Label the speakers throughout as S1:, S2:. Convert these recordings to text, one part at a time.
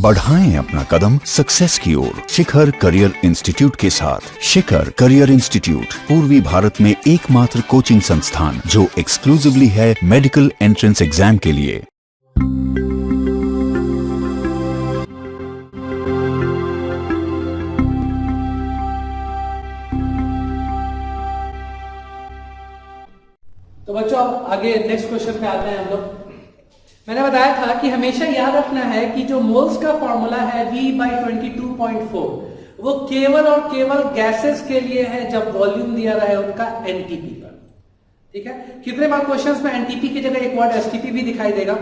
S1: बढ़ाएं अपना कदम सक्सेस की ओर शिखर करियर इंस्टीट्यूट के साथ। शिखर करियर इंस्टीट्यूट पूर्वी भारत में एकमात्र कोचिंग संस्थान जो एक्सक्लूसिवली है मेडिकल एंट्रेंस एग्जाम के लिए।
S2: तो बच्चों अब आगे नेक्स्ट क्वेश्चन पे आते हैं हम लोग। मैंने बताया था कि हमेशा याद रखना है कि जो मोल्स का फॉर्मूला है V/22.4 वो केवल और केवल गैसेस के लिए है जब वॉल्यूम दिया रहा है उनका एनटीपी पर। ठीक है, कितने बार क्वेश्चंस में एनटीपी की जगह एक वर्ड एसटीपी भी दिखाई देगा।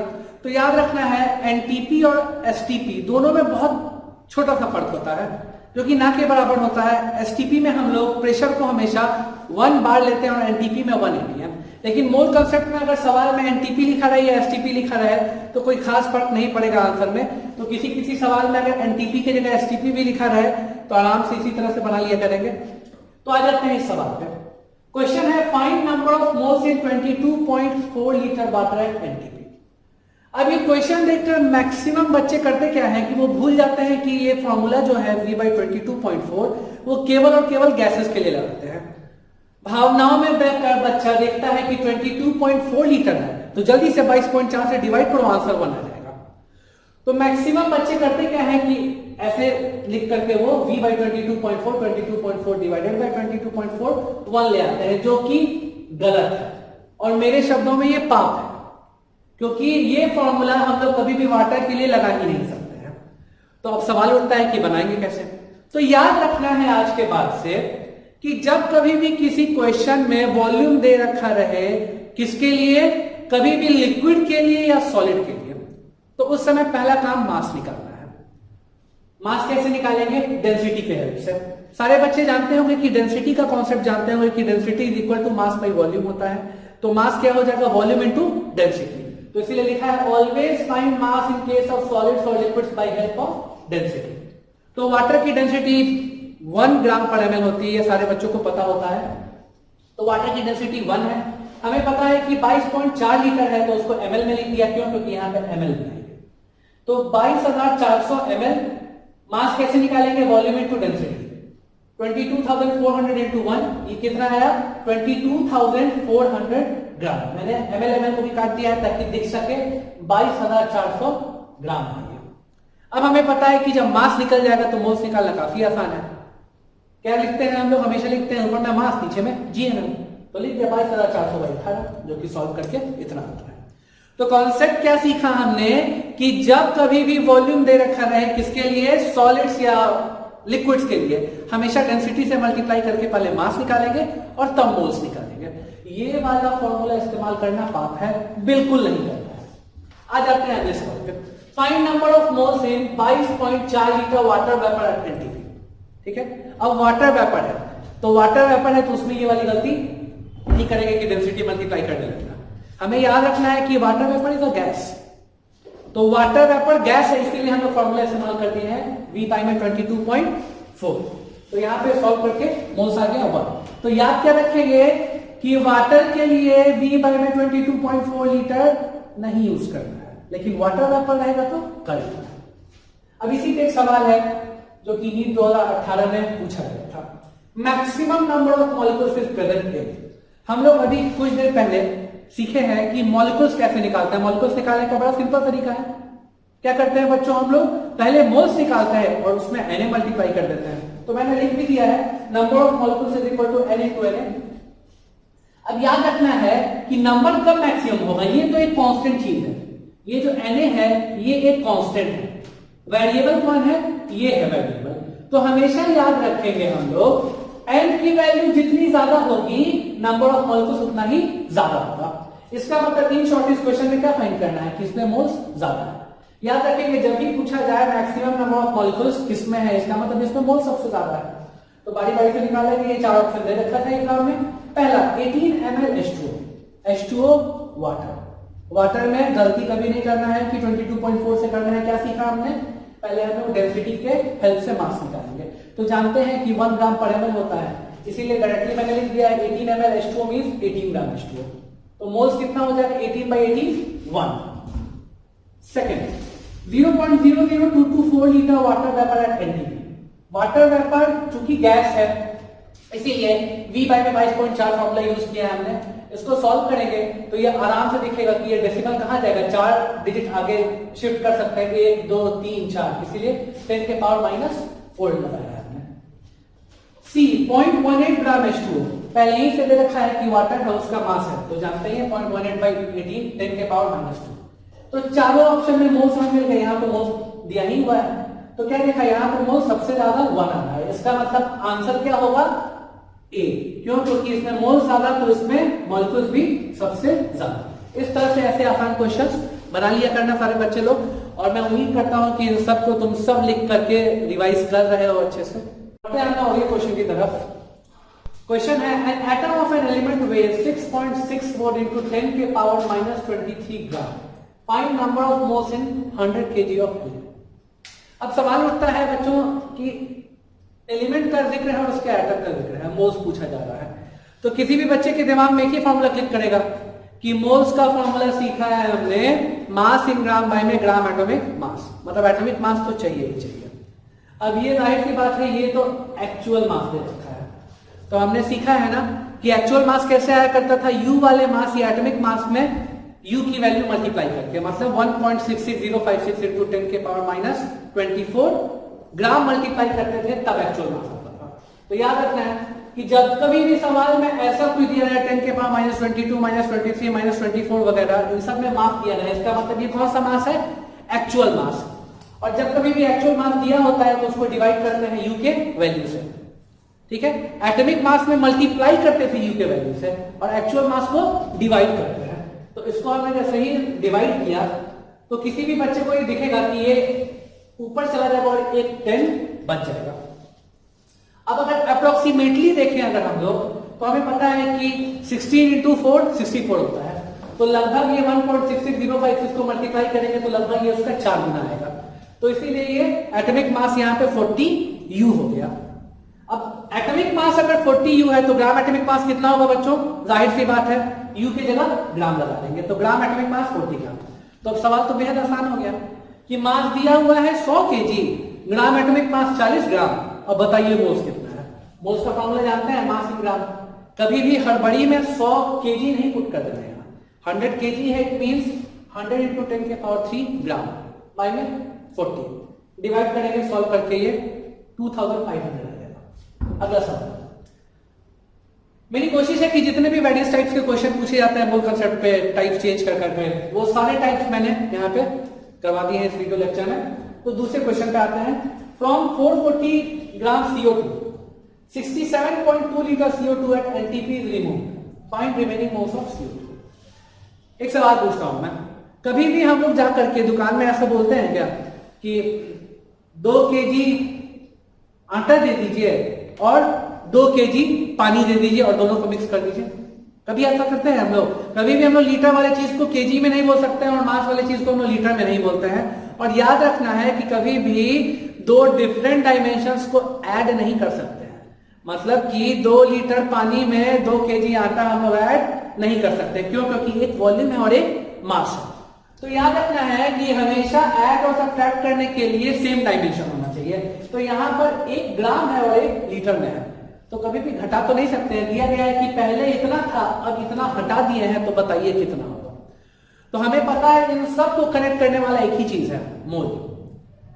S2: तो याद रखना है एनटीपी और एसटीपी दोनों में बहुत छोटा सा फर्क होता है जो कि ना के बराबर होता है। एसटीपी में हम लोग प्रेशर को हमेशा 1 बार लेते हैं और एनटीपी में 1 atm। लेकिन मोल कंसेप्ट में अगर सवाल में एनटीपी लिखा रहे या एसटीपी लिखा रहे तो कोई खास फर्क नहीं पड़ेगा आंसर में। तो किसी किसी सवाल में अगर एनटीपी की जगह एसटीपी भी लिखा रहे तो आराम से इसी तरह से बना लिया करेंगे। तो आ जाते हैं इस सवाल पे। क्वेश्चन है find number of moles in 22.4 litre water at NTP. अब ये क्वेश्चन देखकर मैक्सिमम बच्चे करते क्या है कि वो भूल जाते हैं कि ये फॉर्मूला जो है V/22.4 वो केवल और केवल गैसेस के लिए लगाते हैं। भावनाओं में बहकर बच्चा देखता है कि 22.4 लीटर है तो जल्दी से 22.4 से डिवाइड करो, आंसर 1 आ जाएगा। तो मैक्सिमम बच्चे करते क्या है कि ऐसे लिख करके वो V/22.4 22.4 डिवाइडेड बाय 22.4 1 ले आते हैं, जो कि गलत है और मेरे शब्दों में ये पाप है, क्योंकि ये फॉर्मूला हम लोग कभी भी वाटर के लिए लगा ही नहीं सकते हैं। तो अब सवाल उठता है कि बनाएंगे कैसे। तो याद रखना है आज के बाद से कि जब कभी भी किसी क्वेश्चन में वॉल्यूम दे रखा रहे किसके लिए, कभी भी लिक्विड के लिए या सॉलिड के लिए, तो उस समय पहला काम मास निकालना है। मास कैसे निकालेंगे? डेंसिटी के हेल्प से। सारे बच्चे जानते होंगे कि डेंसिटी का कॉन्सेप्ट जानते होंगे कि density is equal to mass by volume होता है। तो मास क्या हो जाएगा? Volume into density. तो इसीलिए लिखा है always find mass in case of solids और liquids by help of density. तो वाटर की डेंसिटी 1 ग्राम पर ml होती है, ये सारे बच्चों को पता होता है। तो वाटर की डेंसिटी 1 है। हमें पता है कि 22.4 लीटर है तो उसको ml में लिख दिया, क्यों? क्योंकि यहां पे ml बनाएंगे। तो 22,400 ml। मास कैसे निकालेंगे? Volume into density. 22,400 इनटू 1, ये कितना आया? 22,400 ग्राम। मैंने ml को भी काट दिया है ताकि दिख सके। 22,400 ग्राम आ गया। अब हमें पता है कि जब मास निकल जाएगा तो मोल्स निकालना काफी आसान है। क्या लिखते हैं हम लोग? हमेशा लिखते हैं ऊपर में मास, नीचे में जीएमएम। तो लिख दिया 22,418, जो कि सॉल्व करके इतना आता है। तो कॉन्सेप्ट क्या सीखा हमने कि जब कभी भी वॉल्यूम दे रखा रहे किसके लिए, सॉलिड्स या लिक्विड्स के लिए, हमेशा डेंसिटी से मल्टीप्लाई करके पहले मास निकालेंगे और तब मोल्स निकालेंगे। ये वाला फॉर्मूला इस्तेमाल करना पाप है, बिल्कुल नहीं करना है। आ जाते हैं अगले सवाल पे। Find number of moles in 22.4 litre water vapour at NTP. ठीक है, अब वाटर वेपर है तो वाटर वेपर है तो उसमें ये वाली गलती नहीं करेंगे कि डेंसिटी मल्टीप्लाई करने लगेगा। हमें याद रखना है कि water vapour is a gas. तो वाटर वेपर गैस है, इसीलिए हम लोग फॉर्मूला इस्तेमाल करते हैं V/22.4। तो यहां पे सॉल्व करके मोल्स आ गया 1। तो याद क्या रखेंगे कि वाटर के लिए V/22.4 लीटर नहीं यूज करना है, लेकिन वाटर वेपर रहेगा तो कर लेना है। अब इसी पे एक सवाल है जो कि नीट 2018 में पूछा गया था। Maximum number of molecules is present in. हम लोग अभी कुछ देर पहले सीखे हैं कि मॉलिक्यूल्स कैसे निकालते हैं। मॉलिक्यूल्स निकालने का बड़ा सिंपल तरीका है। क्या करते हैं बच्चों? हम लोग पहले मोल्स निकालते हैं और उसमें Na मल्टीप्लाई कर देते हैं। तो मैंने लिख भी दिया है number of molecules is equal to Na into Na। अब याद रखना है कि नंबर कब मैक्सिमम होगा? ये तो एक कांस्टेंट चीज है। ये जो Na है ये एक कांस्टेंट है। वेरिएबल कौन है? ये है वेरिएबल। तो हमेशा याद रखेंगे हम लोग n की वैल्यू जितनी ज्यादा होगी नंबर ऑफ मॉलिक्यूल्स उतना ही ज्यादा होगा। इसका मतलब इन शॉर्ट इस क्वेश्चन में क्या फाइंड करना है? किसमें मोल्स ज्यादा है। याद रखेंगे जब भी पूछा जाए मैक्सिमम नंबर ऑफ मॉलिक्यूल्स किसमें है, इसका मतलब इसमें मोल्स सबसे ज्यादा है। तो बारी बारी से निकालेंगे। ये 4 ऑप्शन दे रखा था एग्जाम में। पहला 18 ml H2O वाटर। वाटर में गलती कभी नहीं करना है कि 22.4 से करना है। क्या सीखा हमने? पहले हम लोग डेंसिटी के हेल्प से मास निकालेंगे। तो जानते हैं कि 1 ग्राम पर ml होता है, इसीलिए डायरेक्टली मैंने लिख दिया है 18 ml H2O मींस 18 ग्राम H2O। तो मोल्स कितना हो जाएगा? 18/18 1। Second 0.00224 4 litre water vapour at NTP. Water vapour चूंकि गैस है इसीलिए V बाई में 22.4 फॉर्मूला यूज किया है हमने। इसको सॉल्व करेंगे तो ये आराम से दिखेगा कि ये डेसिमल कहां जाएगा, 4 डिजिट आगे शिफ्ट कर सकते हैं, 1 2 3 4, इसीलिए 10 के पावर -4 लगाया है हमने। C 0.18 ग्राम H2O, पहले ही से दे रखा है कि वाटर है उसका मास है, तो जानते हैं 0.18 बाई 18 10 के पावर -2। तो चारों ऑप्शन में मोल्स हमें मिल गए, यहाँ पे मोल्स दिया ही हुआ है, तो क्या देखा यहाँ पे मोल सबसे ज्यादा 1 आ रहा है। इसका मतलब आंसर क्या होगा, ए। क्यों? क्योंकि इसमें मोल ज्यादा तो इसमें मॉलिक्यूल्स भी सबसे ज्यादा। इस तरह से ऐसे आसान क्वेश्चंस बना लिया करना सारे बच्चे लोग, और मैं उम्मीद करता हूं कि इन सब को तुम सब लिख करके रिवाइज कर रहे हो अच्छे से। अगले क्वेश्चन की तरफ। क्वेश्चन है an atom of an element weight 6.64 into 10 के power -23 gram, find number of moles in 100 kg of fluid. अब सवाल उठता है बच्चों कि एलिमेंट का जिक्र है और उसके एटम का जिक्र है, मोल्स पूछा जा रहा है, तो किसी भी बच्चे के दिमाग में एक ही फॉर्मूला क्लिक करेगा कि मोल्स का फॉर्मूला सीखा है हमने, मास इन ग्राम बाय में ग्राम एटॉमिक मास, मतलब एटॉमिक मास तो चाहिए ही चाहिए। अब ये जाहिर सी बात है, ये तो एक्चुअल मास दे रखा है, तो हमने सीखा है ना कि एक्चुअल मास कैसे आया करता था, यू वाले मास या एटॉमिक मास में यू की वैल्यू मल्टीप्लाई करके, मतलब 1.66056 into 10 के पावर -24 ग्राम मल्टीप्लाई करते थे, तब एक्चुअल मास आता था। तो याद रखना है कि जब कभी भी सवाल में ऐसा कुछ दिया है 10 के पावर -22 -23 -24 वगैरह, इन सब में मास दिया है, इसका मतलब ये कौन सा मास है, एक्चुअल मास। और जब कभी भी एक्चुअल मास दिया होता है तो उसको डिवाइड करते हैं यू के वैल्यू से, ठीक है। एटॉमिक मास में मल्टीप्लाई करते थे यू के वैल्यू से और एक्चुअल मास को डिवाइड करते हैं। तो इसको हमने जैसे ही डिवाइड किया तो किसी भी बच्चे को ये दिखेगा कि ये ऊपर चला जाएगा और एक 10 बच जाएगा। अब अगर अप्रोक्सीमेटली देखें अगर हम लोग, तो हमें पता है कि 16 into 4 64 होता है, तो लगभग ये 1.6605 को मल्टीप्लाई करेंगे तो लगभग ये उसका 4 गुना आएगा, तो इसीलिए ये एटॉमिक मास यहाँ पे 40 U हो गया। अब एटॉमिक मास अगर 40 U है तो ग्राम एटॉमिक मास कितना होगा बच्चों, जाहिर सी बात है U की जगह ग्राम लगा देंगे, तो ग्राम एटॉमिक मास 40 ग्राम। तो अब सवाल तो बेहद आसान हो गया कि मास दिया हुआ है 100 kg, ग्राम एटॉमिक मास 40 ग्राम, अब बताइए मोल्स कितना है। मोल्स का फॉर्मूला जानते हैं, मास इन ग्राम। कभी भी हड़बड़ी में 100 kg नहीं पुट कर देना, यहाँ 100 kg है, इट मींस 100 into 10 के पावर 3 ग्राम बाय में 40 डिवाइड करेंगे, सॉल्व करके ये 2500 आ जाएगा। अगला सवाल, मेरी कोशिश है कि जितने भी वेरियस टाइप्स के क्वेश्चन पूछे जाते हैं मोल कंसेप्ट पे, टाइप चेंज कर करके, वो सारे टाइप्स मैंने यहाँ पे करवा दिए हैं इस वीडियो लेक्चर में। तो दूसरे क्वेश्चन पे आते हैं। From 440 gram CO2 67.2 litre CO2 at NTP is removed, find remaining moles of CO2। एक सवाल पूछता हूं मैं, कभी भी हम लोग जाकर के दुकान में ऐसा बोलते हैं क्या कि 2 kg आटा दे दीजिए और 2 kg पानी दे दीजिए और दोनों को मिक्स कर दीजिए? कभी ऐसा करते हैं हम लोग? कभी भी हम लोग लीटर वाले चीज को केजी में नहीं बोल सकते हैं और मास वाले चीज को हम लोग लीटर में नहीं बोलते हैं। और याद रखना है कि कभी भी 2 डिफरेंट डायमेंशंस को ऐड नहीं कर सकते हैं, मतलब कि 2 लीटर पानी में 2 kg आटा हम लोग ऐड नहीं कर सकते। क्यों? क्योंकि एक वॉल्यूम है और एक मास है। तो याद रखना है कि हमेशा ऐड और सब्ट्रैक्ट करने के लिए सेम डायमेंशन होना चाहिए। तो यहां पर 1 ग्राम है और 1 लीटर में है, तो कभी भी घटा तो नहीं सकते हैं। दिया गया है कि पहले इतना था, अब इतना हटा दिए हैं, तो बताइए कितना होगा। तो हमें पता है इन सब को कनेक्ट करने वाला एक ही चीज है, मोल।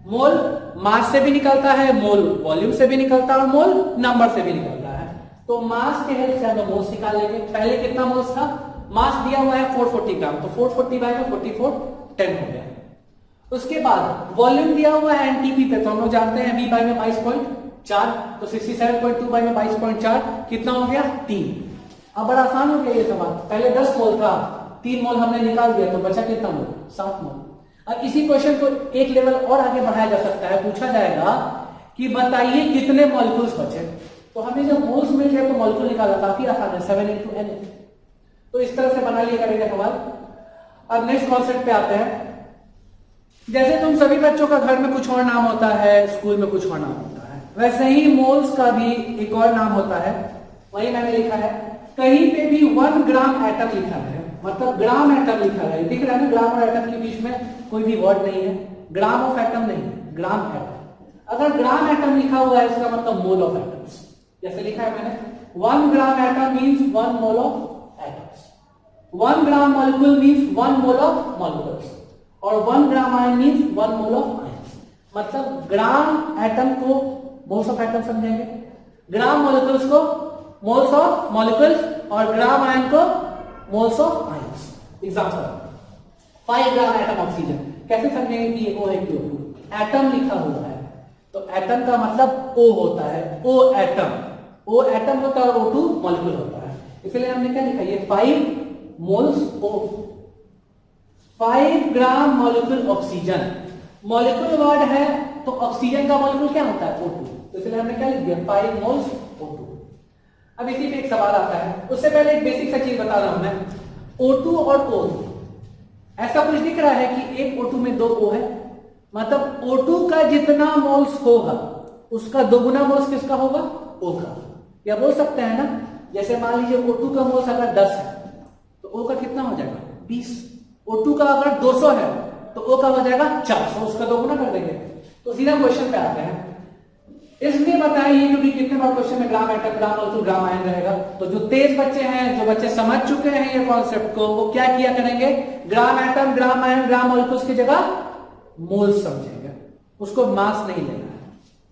S2: मोल मास से भी निकलता है, मोल वॉल्यूम से भी निकलता है और मोल नंबर से भी निकलता है। तो मास के हेल्प से हम मोल्स निकाल लेंगे। पहले कितना मोल्स था, मास दिया हुआ है 440 ग्राम, तो 440 बाय में 44 10 हो गया। उसके बाद वॉल्यूम दिया हुआ है एनटीपी पे, तो हम लोग जानते हैं V बाय में 22.4, तो 67.2 बाय में 22.4 कितना हो गया 3। अब बड़ा आसान हो गया ये सवाल। पहले 10 मोल था, 3 मोल हमने निकाल दिया, तो बचा कितना मोल 7 मोल। अब इसी क्वेश्चन को एक लेवल और आगे बढ़ाया जा सकता है। पूछा जाएगा कि बताइए कितने मॉलिक्यूल्स बचे। तो हमें जब मोल्स मिल गए तो मॉलिक्यूल निकाला, काफी आसान है, 7 into n। तो इस तरह से बना लिया करेंगे सवाल। अब नेक्स्ट कॉन्सेप्ट पे आते हैं। जैसे तुम सभी बच्चों का घर में कुछ और नाम होता है, स्कूल में कुछ और नाम होता है, वैसे ही मोल्स का भी एक और नाम होता है। वही मैंने लिखा है, कहीं पे भी 1 ग्राम एटम लिखा है, मतलब ग्राम एटम लिखा है, दिख रहा है ना, ग्राम और एटम के बीच में कोई भी वर्ड नहीं है, ग्राम ऑफ एटम नहीं, ग्राम एटम। अगर ग्राम एटम लिखा हुआ है इसका मतलब मोल ऑफ एटम्स। जैसे लिखा है मैंने 1 gram atom means 1 mole of atoms, 1 gram molecule means 1 mole of molecules, और 1 gram ion means 1 mole of ions. मतलब ग्राम एटम को मोल्स ऑफ एटम समझेंगे, ग्राम मॉलिक्यूल्स को मोल्स ऑफ मॉलिक्यूल्स, और ग्राम आयन को moles of ions. Example 5 gram atom oxygen, कैसे समझेंगे कि ये O है कि O2? एटम लिखा हुआ है तो एटम का मतलब O होता है, O एटम, O एटम होता है और O2 मॉलिक्यूल होता है। इसलिए हमने क्या लिखा, ये 5 moles O, 5 gram molecule oxygen. Molecule word है तो ऑक्सीजन का मॉलिक्यूल क्या होता है, O2, तो इसलिए हमने क्या लिख दिया 5 मोल्स O2। अब इसी पे एक सवाल आता है, उससे पहले एक बेसिक सा चीज बता रहा हूं मैं, O2 और O2 ऐसा कुछ दिख रहा है कि एक O2 में 2 O है, मतलब O2 का जितना मोल्स होगा उसका 2 गुना मोल्स किसका होगा, O का। या बोल सकते हैं ना, जैसे मान लीजिए O2 का मोल्स अगर 10 है तो O का कितना हो जाएगा 20, O2 का अगर 200 है तो O का हो जाएगा 400, उसका 2 गुना कर देंगे। तो सीधा क्वेश्चन पे आते हैं, इसलिए बताइए क्योंकि कितने बार क्वेश्चन में ग्राम एटम, ग्राम मॉलिक्यूल, ग्राम आयन रहेगा। तो जो तेज बच्चे हैं, जो बच्चे समझ चुके हैं ये कॉन्सेप्ट को, वो क्या किया करेंगे, ग्राम एटम, ग्राम आयन, ग्राम मॉलिक्यूल्स की जगह मोल्स समझेंगे, उसको मास नहीं लेना है।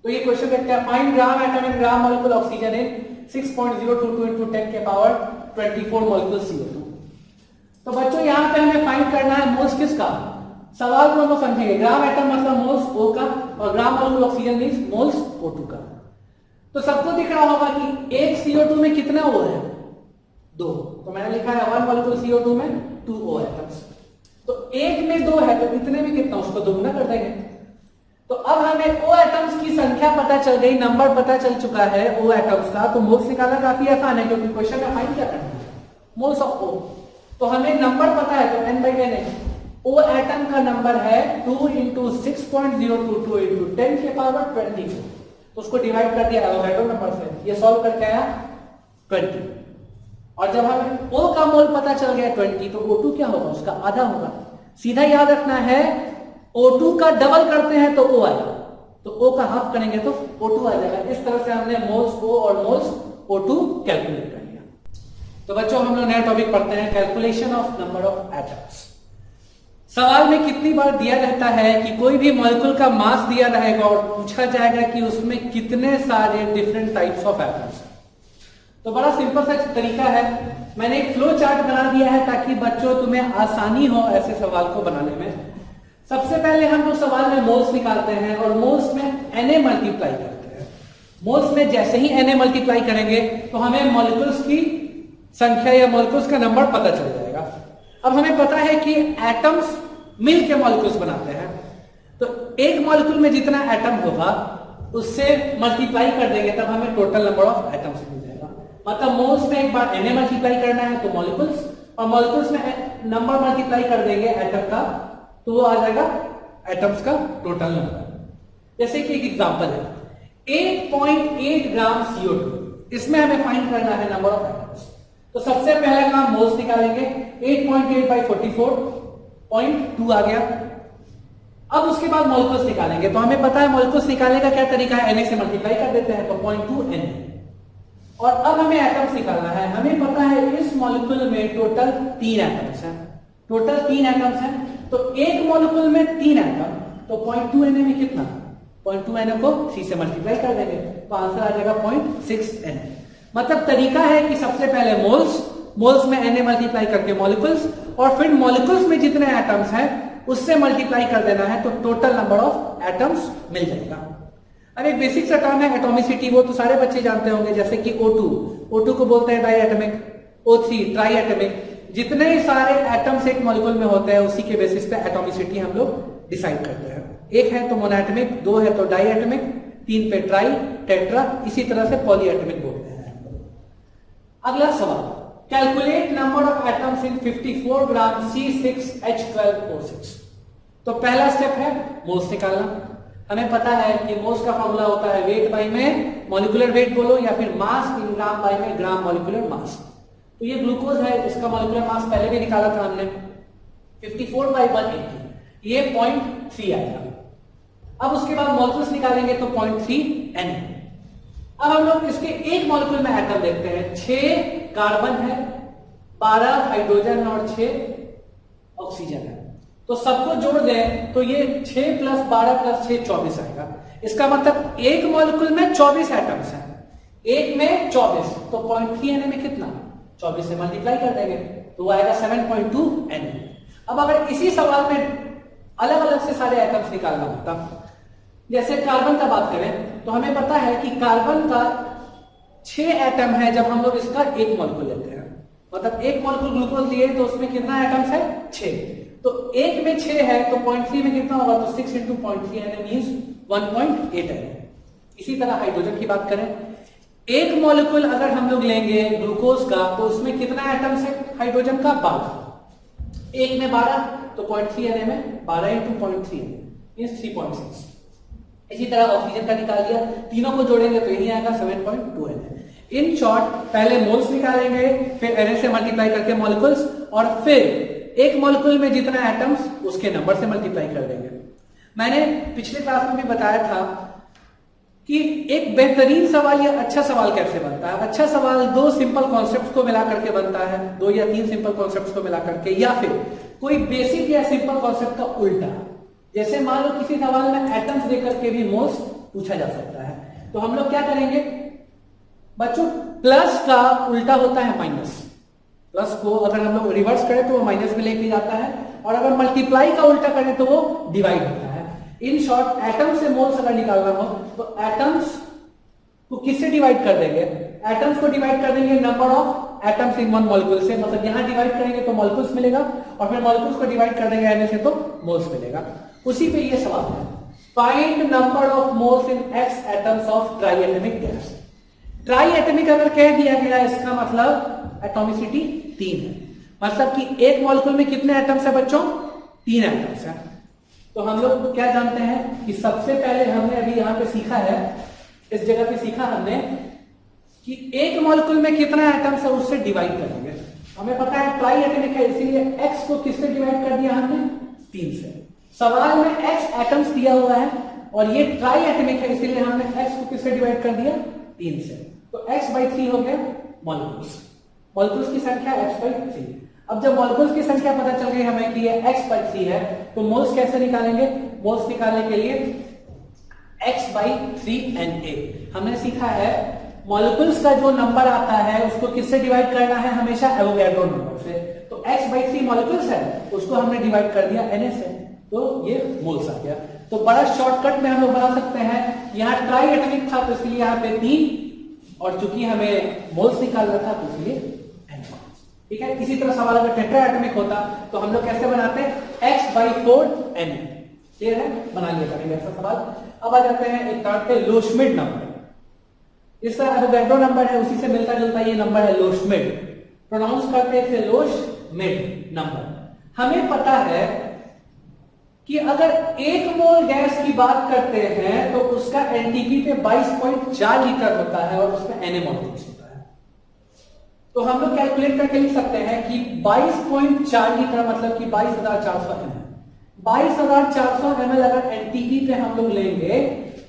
S2: तो ये क्वेश्चन देखते हैं, find gram atom and gram molecule oxygen in 6.022 into 10 के पावर 24 मॉलिक्यूल CO2। तो बच्चों यहां पे हमें फाइंड करना है मोल्स किसका, सवाल को हम समझेंगे, ग्राम एटम मतलब मोल्स O का, और gram molecule oxygen means moles O2 का। तो सबको दिख रहा होगा कि एक CO2 में कितना O है, 2, तो मैंने लिखा है 1 मॉलिक्यूल CO2 में 2 O एटम्स। तो एक में 2 है तो इतने में कितना, उसको 2 गुना कर देंगे। तो अब हमें O एटम्स की संख्या पता चल गई, नंबर पता चल चुका है O एटम्स का, तो मोल्स निकालना काफी आसान है क्योंकि क्वेश्चन में फाइंड क्या करना है, मोल्स ऑफ O। तो हमें नंबर पता है तो n/10 है, O एटम का नंबर है 2 into 6.022 into 10 के पावर 24, तो उसको डिवाइड कर दिया एवोगैड्रो नंबर से, ये सॉल्व करके आया 20। और जब हमें O का मोल पता चल गया 20, तो O2 क्या होगा, उसका आधा होगा। सीधा याद रखना है, O2 का डबल करते हैं तो O आएगा, तो O का हाफ करेंगे तो O2 आ जाएगा। इस तरह से हमने मोल्स O और मोल्स O2 कैलकुलेट कर लिया। तो बच्चों हम लोग नया टॉपिक पढ़ते हैं, calculation of number of atoms. सवाल में कितनी बार दिया रहता है कि कोई भी मॉलिक्यूल का मास दिया रहेगा और पूछा जाएगा कि उसमें कितने सारे डिफरेंट टाइप्स ऑफ एटम्स। तो बड़ा सिंपल सा तरीका है, मैंने एक फ्लो चार्ट बना दिया है ताकि बच्चों तुम्हें आसानी हो ऐसे सवाल को बनाने में। सबसे पहले हम लोग सवाल में मोल्स निकालते हैं और मोल्स में Na मल्टीप्लाई करते हैं। मोल्स में जैसे ही Na मल्टीप्लाई करेंगे तो हमें मॉलिक्यूल्स की संख्या या मॉलिक्यूल्स का नंबर पता चल जाएगा। अब हमें पता है कि एटम्स मिल के मॉलिक्यूल्स बनाते हैं, तो एक मॉलिक्यूल में जितना एटम होगा उससे मल्टीप्लाई कर देंगे तब हमें टोटल नंबर ऑफ एटम्स मिल जाएगा। मतलब मोल्स में एक बार Na मल्टीप्लाई करना है तो मॉलिक्यूल्स, और मॉलिक्यूल्स में नंबर मल्टीप्लाई कर देंगे एटम का तो वो आ जाएगा एटम्स का टोटल नंबर। जैसे कि एक एग्जांपल है 8.8 ग्राम CO2, इसमें हमें फाइंड करना है नंबर ऑफ एटम्स। तो सबसे पहले काम मोल्स निकालेंगे, 8.8 by 44.2 आ गया। अब उसके बाद मॉलिक्यूल्स निकालेंगे, तो हमें पता है मॉलिक्यूल्स निकालने का क्या तरीका है, Na से मल्टीप्लाई कर देते हैं तो 0.2 Na। और अब हमें एटम्स निकालना है, हमें पता है इस मॉलिक्यूल में टोटल 3 एटम्स हैं, टोटल 3 एटम्स हैं, तो एक मॉलिक्यूल में 3 एटम, तो 0.2 Na में कितना, 0.2 Na को 3 से मल्टीप्लाई कर देंगे तो आंसर आ जाएगा 0.6 Na। मतलब तरीका है कि सबसे पहले मोल्स में Na मल्टीप्लाई करके मॉलिक्यूल्स, और फिर मॉलिक्यूल्स में जितने एटम्स हैं उससे मल्टीप्लाई कर देना है तो टोटल नंबर ऑफ एटम्स मिल जाएगा। अब एक बेसिक सा टर्म है एटॉमिसिटी, वो तो सारे बच्चे जानते होंगे, जैसे कि O2 को बोलते हैं die atomic, O3 try atomic. जितने सारे एटम्स एक मॉलिक्यूल में होते हैं उसी के बेसिस पे एटॉमिसिटी हम लोग डिसाइड करते हैं। एक है तो मोनोएटमिक, 2 है तो डाई एटमिक, 3 पे ट्राई, टेट्रा, इसी तरह से पॉलीएटमिक बोलते हैं। अगला सवाल, calculate number of atoms in 54 gram C6H12O6। तो पहला स्टेप है मोल्स निकालना। हमें पता है कि मोल्स का फॉर्मूला होता है वेट बाई में मॉलिक्यूलर वेट बोलो या फिर मास इन ग्राम बाई में ग्राम मॉलिक्यूलर मास। तो ये ग्लूकोज है, इसका मॉलिक्यूलर मास पहले भी निकाला था हमने 54/180, ये 0.3 आएगा। अब उसके बाद मॉलिक्यूल्स निकालेंगे तो 0.3 Na। अब हम लोग इसके एक मॉलिक्यूल में एटम देखते हैं। 6 कार्बन है, 12 हाइड्रोजन है और 6 ऑक्सीजन है। तो सबको जोड़ दें तो ये 6 + 12 + 6 24 आएगा। इसका मतलब एक मॉलिक्यूल में 24 एटम्स हैं, एक में 24, तो 0.3 Na में कितना, 24 से मल्टीप्लाई कर देंगे तो वो आएगा 7.2 Na। अब अगर इसी सवाल में अलग अलग से सारे एटम्स निकालना होता, जैसे कार्बन का बात करें तो हमें पता है कि कार्बन का 6 एटम है जब हम लोग इसका एक मॉलिक्यूल लेते हैं, मतलब एक मॉलिक्यूल ग्लूकोज लिए तो उसमें कितना एटम्स है, 6। तो एक में 6 है तो 0.3 में कितना होगा, तो 6 × 0.3 Na मींस 1.8 Na। इसी तरह हाइड्रोजन की बात करें, एक मॉलिक्यूल अगर हम लोग लेंगे ग्लूकोज का तो उसमें कितना एटम्स है हाइड्रोजन का, 12। एक में 12 तो 0.3 Na में 12 × 0.3 मींस 3.6। इसी तरह ऑक्सीजन का निकाल दिया, तीनों को जोड़ेंगे तो यही आएगा 7.2 Na। इन शॉर्ट पहले मोल्स निकालेंगे, फिर Na से मल्टीप्लाई करके मॉलिक्यूल्स, और फिर एक मॉलिक्यूल में जितना एटम्स उसके नंबर से मल्टीप्लाई कर देंगे। मैंने पिछले क्लास में भी बताया था कि एक बेहतरीन सवाल या अच्छा सवाल कैसे बनता है। अच्छा सवाल 2 सिंपल कॉन्सेप्ट्स को मिला करके बनता है, 2 या 3 सिंपल कॉन्सेप्ट्स को मिला करके, या फिर कोई बेसिक या सिंपल कॉन्सेप्ट का उल्टा। जैसे मान लो किसी सवाल में एटम्स देकर के भी मोल्स पूछा जा सकता है, तो हम लोग क्या करेंगे बच्चों, प्लस का उल्टा होता है माइनस। प्लस को अगर हम लोग रिवर्स करें तो वो माइनस में लेके जाता है, और अगर मल्टीप्लाई का उल्टा करें तो वो डिवाइड होता है। इन शॉर्ट एटम से मोल्स अगर निकालना हो तो एटम्स को किससे डिवाइड कर देंगे, एटम्स को डिवाइड कर देंगे number of atoms in one molecule से, मतलब यहां डिवाइड करेंगे तो मॉलिक्यूल्स मिलेगा, और फिर मॉलिक्यूल्स को डिवाइड कर देंगे Na से तो मोल्स मिलेगा। उसी पे ये सवाल है, find number of moles in X atoms of triatomic gas. Triatomic अगर कह दिया गया इसका मतलब एटॉमिसिटी 3 है, मतलब कि एक मॉलिक्यूल में कितने एटम्स है बच्चों, 3 एटम्स है। तो हम लोग क्या जानते हैं कि सबसे पहले हमने अभी यहां पे सीखा है, इस जगह पे सीखा हमने कि एक मॉलिक्यूल में कितना एटम्स है उससे डिवाइड करेंगे। हमें पता है ट्राइएटमिक है, इसीलिए X को किससे डिवाइड कर दिया हमने, 3 से। सवाल में X एटम्स दिया हुआ है और ये ट्राइएटमिक है, इसीलिए हमने X को किससे डिवाइड कर दिया, 3 से। तो X/3 हो गया मॉलिक्यूल्स, मॉलिक्यूल्स की संख्या X/3। अब जब मॉलिक्यूल्स की संख्या पता चल गई हमें कि ये X/3 है, तो मोल्स कैसे निकालेंगे, मोल्स निकालने के लिए X/3 Na। हमने सीखा है मॉलिक्यूल्स का जो नंबर आता है उसको किससे डिवाइड करना है, हमेशा एवोगैड्रो नंबर से। तो X/3 मॉलिक्यूल्स है, उसको हमने डिवाइड कर दिया Na से, तो ये मोल्स आ गया। तो बड़ा शॉर्टकट में हम लोग बना सकते हैं, यहाँ ट्राइएटमिक था तो इसलिए यहाँ पे 3, और चूंकि हमें मोल्स निकालना था तो इसलिए N। ठीक है, इसी तरह सवाल अगर टेट्राएटमिक होता तो हम लोग कैसे बनाते हैं, X/4 Na। क्लियर है, बना लिया करेंगे ऐसा सवाल। अब आ जाते हैं एक थर्ड पे, लोशमिड नंबर। इस तरह एवोगैड्रो नंबर है, उसी से मिलता जुलता ये नंबर है लोशमिड, प्रोनाउंस करते हैं इसे लोशमिड नंबर। हमें पता है कि अगर 1 मोल गैस की बात करते हैं तो उसका एनटीपी पे 22.4 लीटर होता है और उसमें Na मॉलिक्यूल्स होता है। तो हम लोग कैलकुलेट करके लिख सकते हैं कि 22.4 लीटर मतलब कि 22,400 ml। 22,400 ml अगर एनटीपी पे हम लोग लेंगे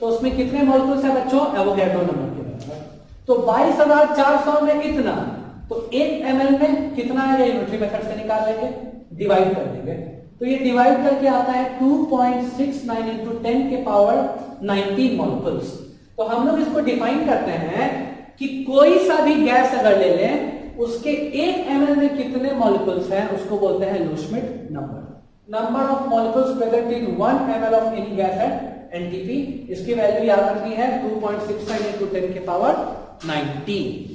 S2: तो उसमें कितने मॉलिक्यूल्स है बच्चों, एवोगैड्रो नंबर के बराबर। तो 22,400 में इतना, तो 1 ml में कितना है, यूनिटरी मेथड से निकाल लेंगे, डिवाइड कर देंगे। तो ये डिवाइड करके आता है 2.69 × 10 के पावर 19 मॉलिक्यूल्स। तो हम लोग इसको डिफाइन करते हैं कि कोई सा भी गैस अगर ले लें उसके 1 ml में कितने मॉलिक्यूल्स हैं उसको बोलते हैं Loschmidt number. Number of molecules present in 1 ml of any gas at NTP, इसकी वैल्यू याद रखनी है 2.69 × 10 के power 19।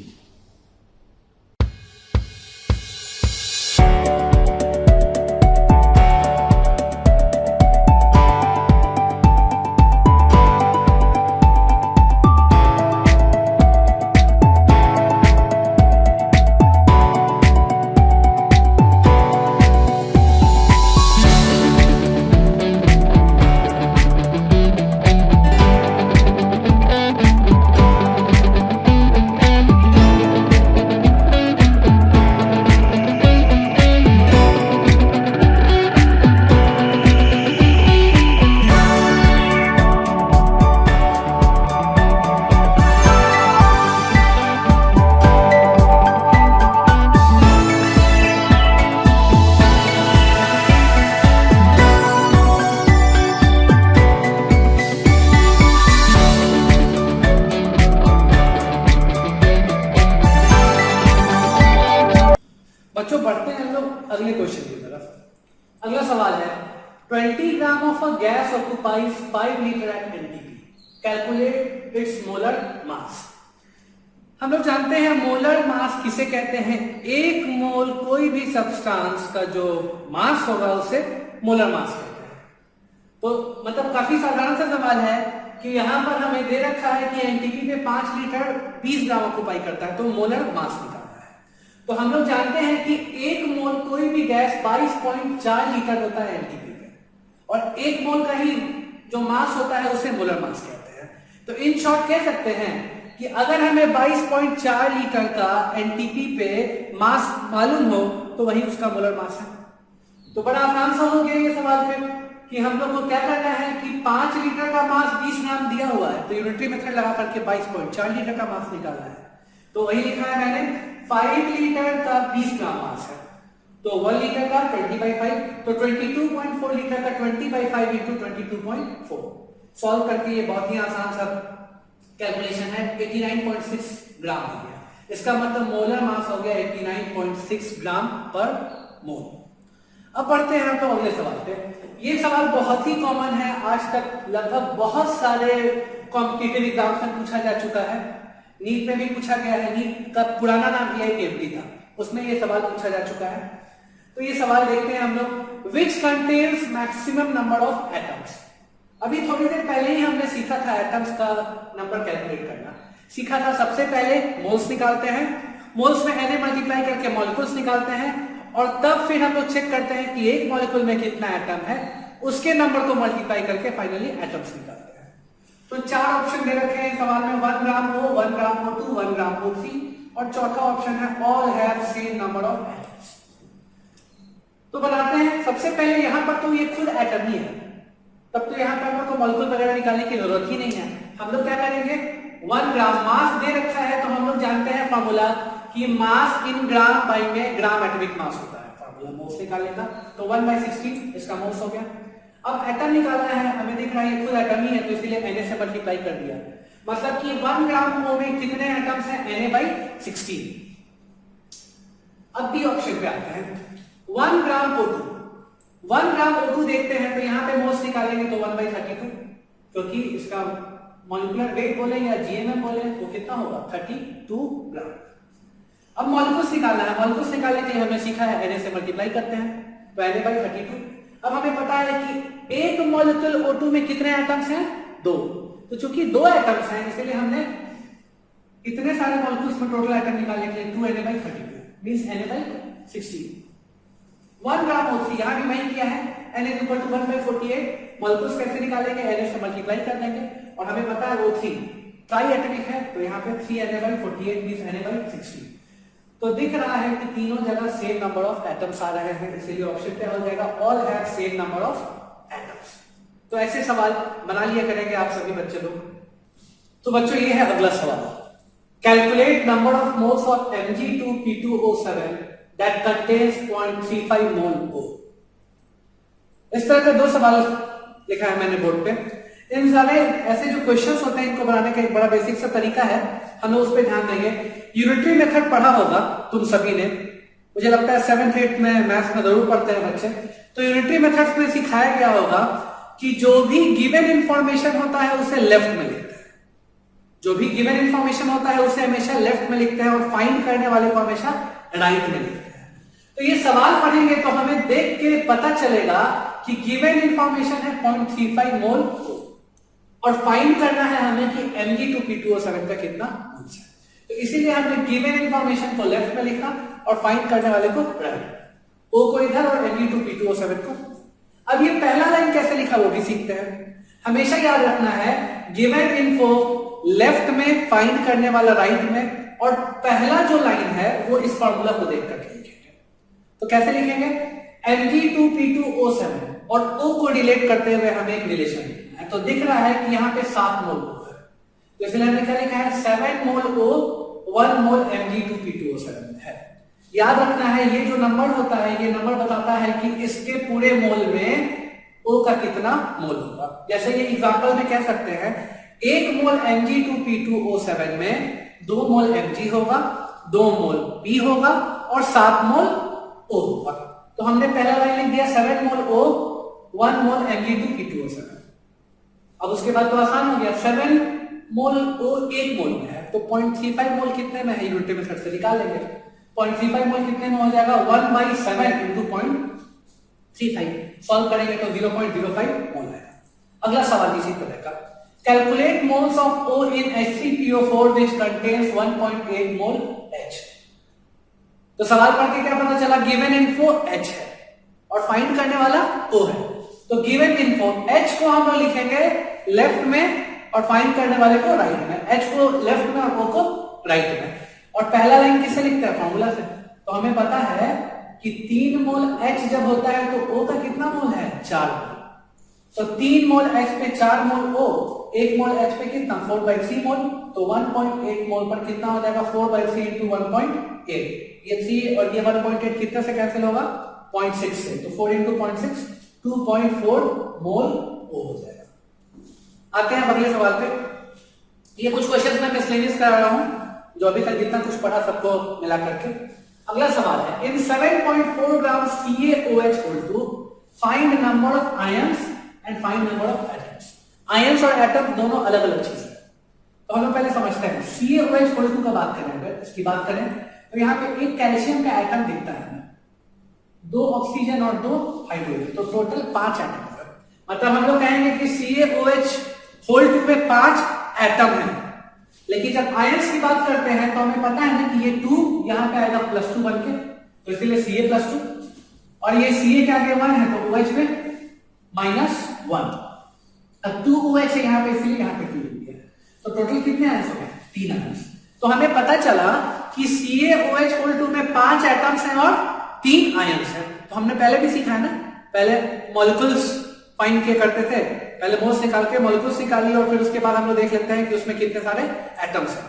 S2: a gas occupies 5 liter at NTP. Calculate its molar mass. हम लोग जानते हैं मोलर मास किसे कहते हैं, एक मोल कोई भी सब्सटेंस का जो मास होगा उसे मोलर मास कहते हैं। तो मतलब काफी साधारण सा सवाल है कि यहां पर हमें दे रखा है कि एनटीपी में 5 लीटर 20 ग्राम ऑक्यूपाई करता है, तो मोलर मास निकालना है। तो हम लोग जानते हैं कि एक मोल कोई भी गैस 22.4 लीटर होता है एनटीपी में, और एक मोल का ही जो मास होता है उसे मोलर मास कहते हैं। तो इन शॉर्ट कह सकते हैं कि अगर हमें 22.4 लीटर का एनटीपी पे मास मालूम हो तो वही उसका मोलर मास है। तो बड़ा आसान सा हो गया ये सवाल फिर कि हम लोग को क्या करना है कि 5 लीटर का मास 20 ग्राम दिया हुआ है, तो यूनिटरी मेथड लगा करके 22.4 लीटर का मास निकालना है। तो वही लिखा है मैंने, 5 लीटर का 20 ग्राम मास है, तो 1 लीटर का 20/5, तो 22.4 लीटर का 20/5 इंटू 22.4 सॉल्व करके ये बहुत ही आसान सा कैलकुलेशन है, 89.6 ग्राम हो गया। इसका मतलब मोलर मास हो गया 89.6 ग्राम पर मोल। अब बढ़ते हैं हम तो अगले सवाल पे। ये सवाल बहुत ही कॉमन है, आज तक लगभग बहुत सारे कॉम्पिटिटिव एग्जाम्स में पूछा जा चुका है, नीट में भी पूछा गया है। नीट का पुराना नाम EITFT था, उसमें ये सवाल पूछा जा चुका है। तो ये सवाल देखते हैं हम लोग, which contains maximum number of atoms. अभी थोड़ी देर पहले ही हमने सीखा था एटम्स का नंबर कैलकुलेट करना सीखा था। सबसे पहले मोल्स निकालते हैं, मोल्स में Na मल्टीप्लाई करके मॉलिक्यूल्स निकालते हैं, और तब फिर हम लोग चेक करते हैं कि एक मॉलिक्यूल में कितना एटम है, उसके नंबर को मल्टीप्लाई करके फाइनली एटम्स निकालते हैं। तो 4 ऑप्शन दे रखे हैं सवाल में, 1 ग्राम O, 1 ग्राम O2, 1 ग्राम O3, और चौथा ऑप्शन है all have same number of atoms. तो बनाते हैं। सबसे पहले यहां पर तो ये खुद एटम ही है, तब तो यहाँ पर हमको मॉलिक्यूल वगैरह निकालने की जरूरत ही नहीं है। हम लोग क्या करेंगे, 1 ग्राम मास दे रखा है, तो हम लोग जानते हैं फॉर्मूला कि मास इन ग्राम बाई में ग्राम एटॉमिक मास होता है, फॉर्मूला मोल्स निकालने का। तो 1/16 इसका मोल्स हो गया। अब एटम निकालना है, हमें दिख रहा है ये खुद एटम ही है, तो इसीलिए Na से मल्टीप्लाई कर दिया। मतलब कि 1 ग्राम O में कितने एटम्स हैं, Na/16। अब बी ऑप्शन पे आते हैं, 1 ग्राम O2। 1 ग्राम O2 देखते हैं, तो यहाँ पे मोल्स निकालेंगे तो 1/32, क्योंकि इसका मॉलिक्यूलर वेट बोले या GMM बोले तो कितना होगा, 32 ग्राम। अब मॉलिक्यूल्स निकालना है, मॉलिक्यूल्स निकालने के लिए हमने सीखा है Na से मल्टीप्लाई करते हैं, तो Na/32। अब हमें पता है कि एक मॉलिक्यूल O2 में कितने एटम्स हैं, 2। तो चूंकि 2 एटम्स हैं, इसलिए हमने इतने सारे मॉलिक्यूल्स में टोटल एटम निकालने के लिए 2 Na/32 मींस Na/16। 1 ग्राम O3 यहां भी वही किया है, Na = 1/48। मॉलिक्यूल्स कैसे निकालेंगे, Na से मल्टीप्लाई कर देंगे, और हमें पता है O3 ट्राई एटॉमिक है, तो यहाँ पे 3 Na/48 मींस Na/16। तो दिख रहा है कि तीनों जगह सेम नंबर ऑफ एटम्स आ रहे हैं, इसलिए ऑप्शन क्या हो जाएगा, all have same number of atoms. तो ऐसे सवाल बना लिया करेंगे आप सभी बच्चे लोग। तो बच्चों ये है अगला सवाल, calculate number of moles of Mg2P2O7 that contains 0.35 mol O। इस तरह के 2 सवाल लिखा है मैंने बोर्ड पे। इन सारे ऐसे जो क्वेश्चंस होते हैं, इनको बनाने का एक बड़ा बेसिक सा तरीका है, हम लोग उस पर ध्यान देंगे। यूनिटरी मेथड पढ़ा होगा तुम सभी ने, मुझे लगता है 7th 8th में मैथ्स में जरूर पढ़ते हैं बच्चे। तो यूनिटरी मेथड्स में सिखाया गया होगा कि जो भी गिवन इंफॉर्मेशन होता है उसे लेफ्ट में लिखते हैं, जो भी गिवन इंफॉर्मेशन होता है उसे हमेशा लेफ्ट में लिखते हैं, और फाइंड करने वाले को हमेशा राइट में लिखते हैं। तो ये सवाल पढ़ेंगे तो हमें देख के पता चलेगा कि गिवन इंफॉर्मेशन है 0.35 मोल, और फाइंड करना है हमें कि Mg2P2O7 का कितना मोल्स है। तो इसीलिए हमने गिवन इंफॉर्मेशन को लेफ्ट में लिखा और फाइंड करने वाले को राइट, O को इधर और Mg2P2O7 को। अब ये पहला लाइन कैसे लिखा वो भी सीखते हैं। हमेशा याद रखना है, गिवन इन्फो लेफ्ट में, फाइंड करने वाला राइट में, और पहला जो लाइन है वो इस फॉर्मूला को देख करके लिखेंगे। तो कैसे लिखेंगे, Mg2P2O7 और O को रिलेट करते हुए हमें एक रिलेशन लिखना है। तो दिख रहा है कि यहाँ पे 7 मोल O है, तो इसलिए हमने क्या लिखा है, 7 मोल O 1 मोल Mg2P2O7 है। याद रखना है ये जो नंबर होता है, ये नंबर बताता है कि इसके पूरे मोल में O का कितना मोल होगा। जैसे ये एग्जांपल में कह सकते हैं, 1 मोल Mg2P2O7 में 2 मोल Mg होगा, 2 मोल P होगा और 7 मोल O होगा। तो हमने पहला लाइन लिख दिया 7 मोल O 1 मोल Mg2P2O7। अब उसके बाद तो आसान हो गया, 7 मोल O 1 मोल में है तो 0.35 मोल कितने में है, यूनिट मेथड से निकाल लेंगे। 0.35 मोल कितने में हो जाएगा, 1/7 × 0.35। सॉल्व करेंगे तो 0.05 मोल आएगा। अगला सवाल इसी तरह का, calculate moles of O in H3PO4 which contains 1.8 mole H। तो सवाल पढ़ के क्या पता चला, गिवन इन्फो H है और फाइंड करने वाला O है। तो गिवन इन्फो H को हम लोग लिखेंगे लेफ्ट में और फाइंड करने वाले को राइट में, H को लेफ्ट में और O को राइट में। और पहला लाइन किससे लिखते हैं, फॉर्मूला से। तो हमें पता है कि 3 मोल H जब होता है तो O का कितना मोल है, 4 मोल। तो 3 मोल H पे 4 मोल O, 1 मोल H पे कितना, 4/3 मोल। तो 1.8 मोल पर कितना हो जाएगा, 4/3 × 1.8। ये 3 और ये 1.8 कितने से कैंसिल होगा, 0.6 से। तो 4 × 0.6 2.4 मोल O हो जाएगा। आते हैं अगले सवाल पे। ये कुछ क्वेश्चंस मैं मिसलेनियस कर रहा हूं, जो अभी तक जितना कुछ पढ़ा सबको मिला करके। अगला सवाल है, इन 7.4 ग्राम CaOH hold to find number of ions and find number of atoms। Ions और एटम दोनों अलग अलग चीज है, तो हम लोग पहले समझते हैं। CaOH hold to का बात करें, अगर इसकी बात करें तो यहाँ पे एक कैल्शियम का एटम दिखता है, 2 ऑक्सीजन और 2 हाइड्रोजन, तो टोटल 5 एटम है। मतलब हम लोग कहेंगे कि CaOH होल्ड 2 में 5 एटम है। लेकिन जब आयंस की बात करते हैं तो हमें पता है ना कि ये 2 यहां पे आएगा +2 बन के, तो इसलिए Ca+2, और ये Ca के आगे 1 है तो OH में -1। अब 2 OH है यहाँ पे, इसलिए यहाँ पे 2 लिख दिया। तो टोटल कितने आयंस हो गए, 3 आयंस। तो हमें पता चला कि CaOH होल्ड 2 में 5 एटम्स हैं और 3 आयंस हैं। तो हमने पहले भी सीखा है ना, पहले मॉलिक्यूल्स फाइंड किया करते थे, पहले मोल्स निकाल के मॉलिक्यूल्स निकालिए और फिर उसके बाद हम लोग देख लेते हैं कि उसमें कितने सारे एटम्स हैं।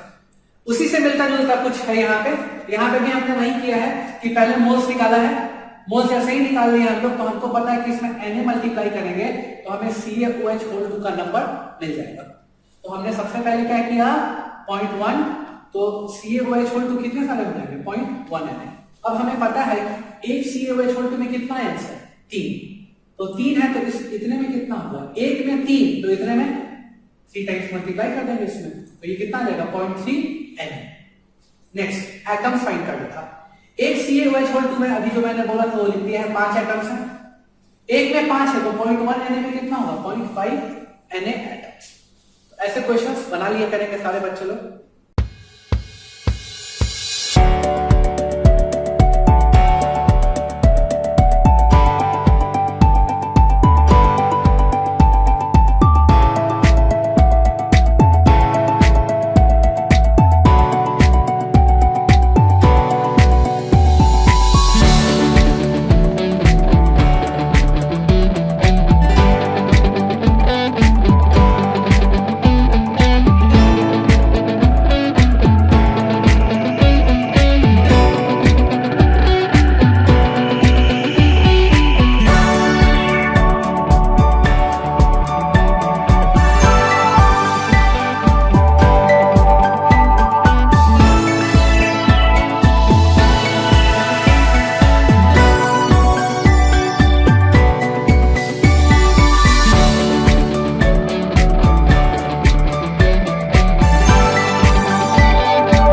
S2: उसी से मिलता जुलता कुछ है यहाँ पे। यहाँ पे भी हमने वही किया है कि पहले मोल्स निकाला है, मोल्स जैसे ही निकाल लिया हम लोग तो हमको पता है कि इसमें Na मल्टीप्लाई करेंगे तो हमें CaOH होल्ड 2 का नंबर मिल जाएगा। तो हमने सबसे पहले क्या किया, 0.1, तो CaOH होल्ड 2 कितने सारे हो जाएंगे, 0.1 Na। अब हमें पता है एक CaOH होल्ड 2 में कितना आयंस है, 3। तो 3 है तो इस इतने में कितना होगा, 1 में 3 तो इतने में 3 टाइम्स मल्टीप्लाई कर देंगे इसमें, तो ये कितना आ जाएगा, 0.3 Na। नेक्स्ट एटम्स फाइंड करना था। एक CaOH होल्ड 2 में अभी जो मैंने बोला था वो लिख दिया है, 5 एटम्स हैं। एक में 5 है तो 0.1 Na में कितना होगा, 0.5 Na एटम्स। तो ऐसे क्वेश्चंस बना लिया करेंगे सारे बच्चे लोग।